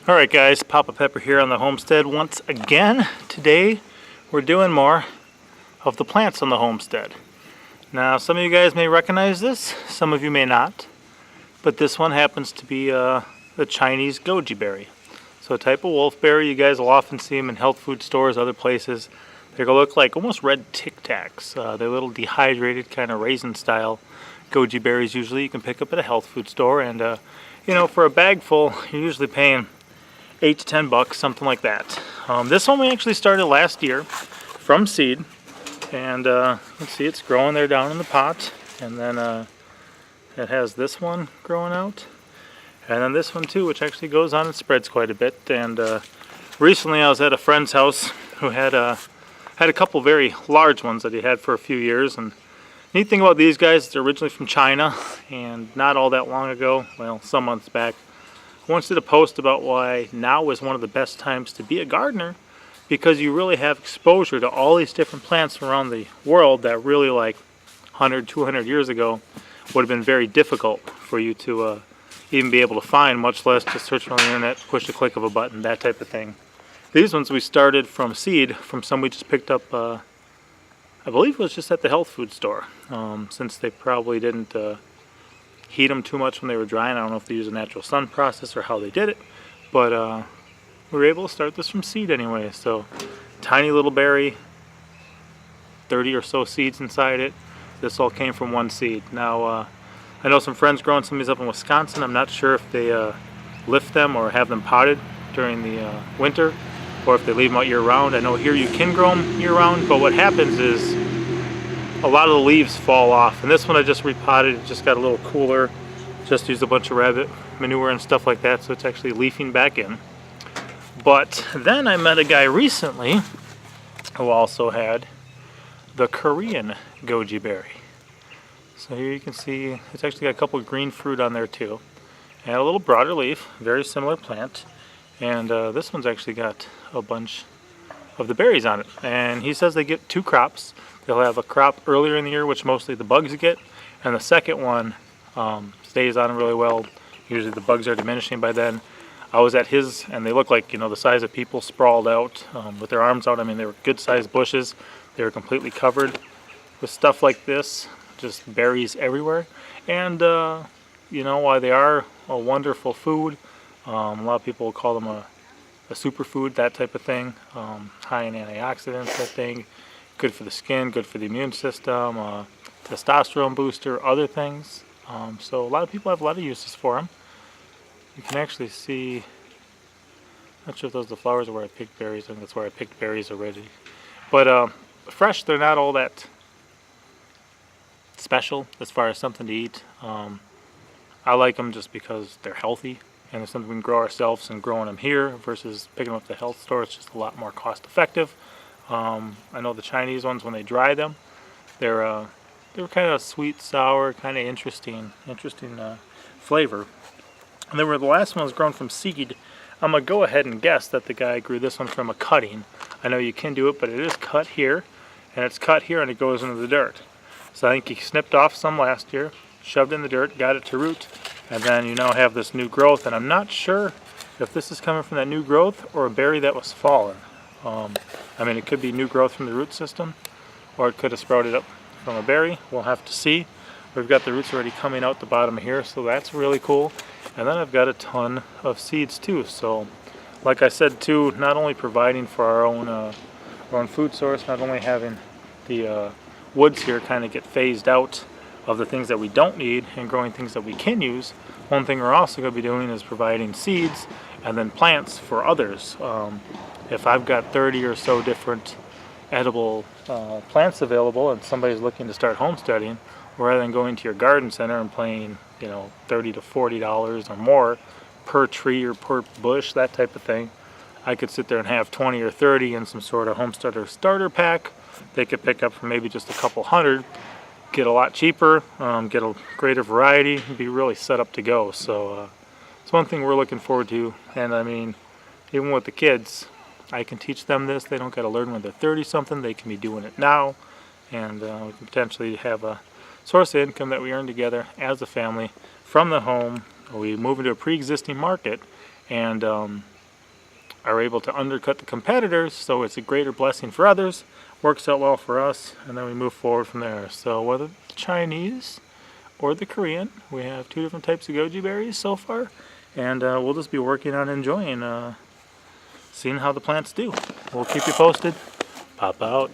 Alright guys, Papa Pepper here on the homestead once again. Today we're doing more of the plants on the homestead. Now some of you guys may recognize this, some of you may not. But this one happens to be the Chinese Goji berry. So a type of wolfberry, you guys will often see them in health food stores, other places. They look like almost red Tic Tacs. They're little dehydrated kind of raisin style goji berries usually you can pick up at a health food store. And you know, for a bag full you're usually paying $8 to $10, something like that. This one we actually started last year from seed, and you can see it's growing there down in the pot, and then it has this one growing out, and then this one too, which actually goes on and spreads quite a bit. And recently I was at a friend's house who had a couple very large ones that he had for a few years. And neat thing about these guys, they're originally from China, and not all that long ago, well, some months back, I once did a post about why now is one of the best times to be a gardener, because you really have exposure to all these different plants around the world that really, like 100, 200 years ago, would have been very difficult for you to even be able to find, much less just search on the internet, push a click of a button, that type of thing. These ones we started from seed, from some we just picked up, I believe it was just at the health food store, since they probably didn't heat them too much when they were drying. I don't know if they use a natural sun process or how they did it, but we were able to start this from seed anyway. So tiny little berry, 30 or so seeds inside it. This all came from one seed. Now I know some friends growing some of these up in Wisconsin. I'm not sure if they lift them or have them potted during the winter, or if they leave them out year round. I know here you can grow them year round, but what happens is a lot of the leaves fall off. And this one I just repotted. It just got a little cooler. Just used a bunch of rabbit manure and stuff like that, so it's actually leafing back in. But then I met a guy recently who also had the Korean Goji berry. So here you can see it's actually got a couple of green fruit on there too. And a little broader leaf, very similar plant. And this one's actually got a bunch of the berries on it. And he says they get two crops. They'll have a crop earlier in the year, which mostly the bugs get, and the second one stays on really well. Usually the bugs are diminishing by then. I was at his, and they look like, you know, the size of people sprawled out with their arms out. I mean, they were good sized bushes. They were completely covered with stuff like this, just berries everywhere. And you know, while they are a wonderful food, a lot of people will call them a superfood, that type of thing. High in antioxidants, I think. Good for the skin, good for the immune system, testosterone booster, other things. So a lot of people have a lot of uses for them. You can actually see, not sure if those are the flowers or where I picked berries. I think that's where I picked berries already. But fresh, they're not all that special as far as something to eat. I like them just because they're healthy, and it's something we can grow ourselves, and growing them here versus picking them up at the health store, it's just a lot more cost effective. I know the Chinese ones, when they dry them, they were kind of sweet, sour, kind of interesting flavor. And then where the last one was grown from seed, I'm going to go ahead and guess that the guy grew this one from a cutting. I know you can do it, but it is cut here, and it's cut here, and it goes into the dirt. So I think he snipped off some last year, shoved in the dirt, got it to root, and then you now have this new growth. And I'm not sure if this is coming from that new growth or a berry that was fallen. I mean, it could be new growth from the root system, or it could have sprouted up from a berry. We'll have to see. We've got the roots already coming out the bottom here, so that's really cool. And then I've got a ton of seeds too. So like I said too, not only providing for our own food source, not only having the woods here kind of get phased out of the things that we don't need and growing things that we can use, one thing we're also going to be doing is providing seeds and then plants for others. If I've got 30 or so different edible plants available and somebody's looking to start homesteading, rather than going to your garden center and paying, you know, $30 to $40 or more per tree or per bush, that type of thing, I could sit there and have 20 or 30 in some sort of homesteader starter pack. They could pick up for maybe just a couple hundred, get a lot cheaper, get a greater variety, and be really set up to go. So it's one thing we're looking forward to. And I mean, even with the kids, I can teach them this. They don't got to learn when they're 30 something. They can be doing it now, and we can potentially have a source of income that we earn together as a family from the home. We move into a pre-existing market, and are able to undercut the competitors, so it's a greater blessing for others, works out well for us, and then we move forward from there. So whether the Chinese or the Korean, we have 2 different types of goji berries so far, and we'll just be working on enjoying seeing how the plants do. We'll keep you posted. Pop out.